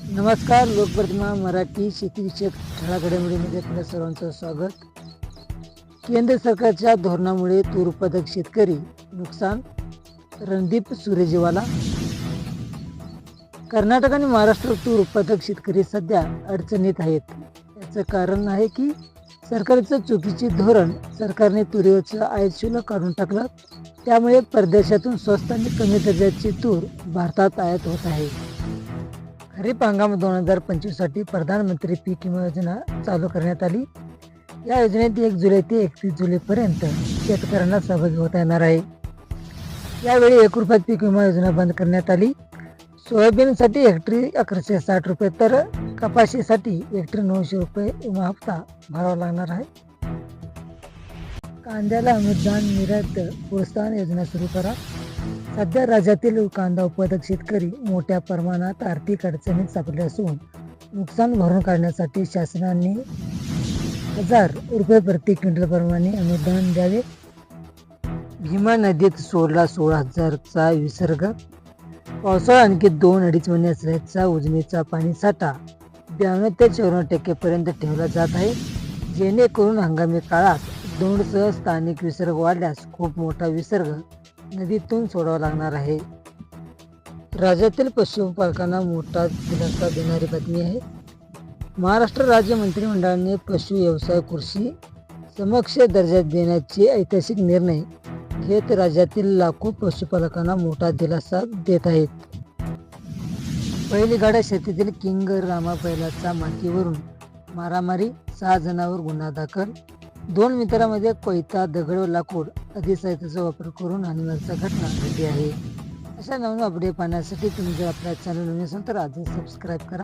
नमस्कार. लोकप्रतिमा मराठी शेतीविषयक ठळक घडामोडीमध्ये आपल्या सर्वांचं स्वागत. केंद्र सरकारच्या धोरणामुळे तूर उत्पादक शेतकरी नुकसान, रणदीप सुर्जेवाला. कर्नाटक आणि महाराष्ट्र तूर उत्पादक शेतकरी सध्या अडचणीत आहेत. याचं कारण आहे की सरकारचं चुकीचे धोरण. सरकारने तुरीवरचं आयात शुल्क काढून टाकलं, त्यामुळे परदेशातून स्वस्त आणि कमी दर्जाची तूर भारतात आयात होत आहे. खरीप हंगाम 2025साठी प्रधानमंत्री पीक विमा योजना चालू करण्यात आली. या योजनेत 1 जुलै ते 31 जुलैपर्यंत शेतकऱ्यांना सहभागी होता येणार आहे. यावेळी ₹1 पीक विमा योजना बंद करण्यात आली. सोयाबीनसाठी हेक्टरी 1160 रुपये तर कपाशीसाठी हेक्टरी 900 रुपये विमा हप्ता भरावा लागणार आहे. कांद्याला अनुदान निर्यात प्रोत्साहन योजना सुरू करा. सध्या राज्यातील कांदा उत्पादक शेतकरी मोठ्या प्रमाणात आर्थिक अडचणीत सापडले असून नुकसान भरून काढण्यासाठी शासनाने ₹1000 प्रति क्विंटल प्रमाणे अनुदान द्यावे. भीमा नदीत सोडला 16,000चा विसर्ग. पावसाळा आणखी 2-2.5 महिने असल्याचा उजनीचा पाणी साठा 92 ते 54% पर्यंत ठेवला जात आहे, जेणेकरून हंगामी काळात दौंडसह स्थानिक विसर्ग वाढल्यास खूप मोठा विसर्ग नदीतून सोडावा लागणार आहे. राज्यातील पशुपालकांना मोठा दिलासा देणारी बातमी आहे. महाराष्ट्र राज्य मंत्रिमंडळाने पशु व्यवसाय कृषी समक्ष दर्जा देण्याचे ऐतिहासिक निर्णय घेत राज्यातील लाखो पशुपालकांना मोठा दिलासा देत आहेत. बैलगाडा शेतीतील किंग रामा बैलाचा मातीवरून मारामारी, 6 जणांवर गुन्हा दाखल. 2 मित्रांमध्ये कोयता, दगड व लाकूड आदी साहित्याचा वापर करून हानीमाराची घटना घडली आहे. अशा नवीन अपडेट पाहण्यासाठी तुम्ही जर आपल्या चॅनल नवीन असाल तर आजच सबस्क्राईब करा.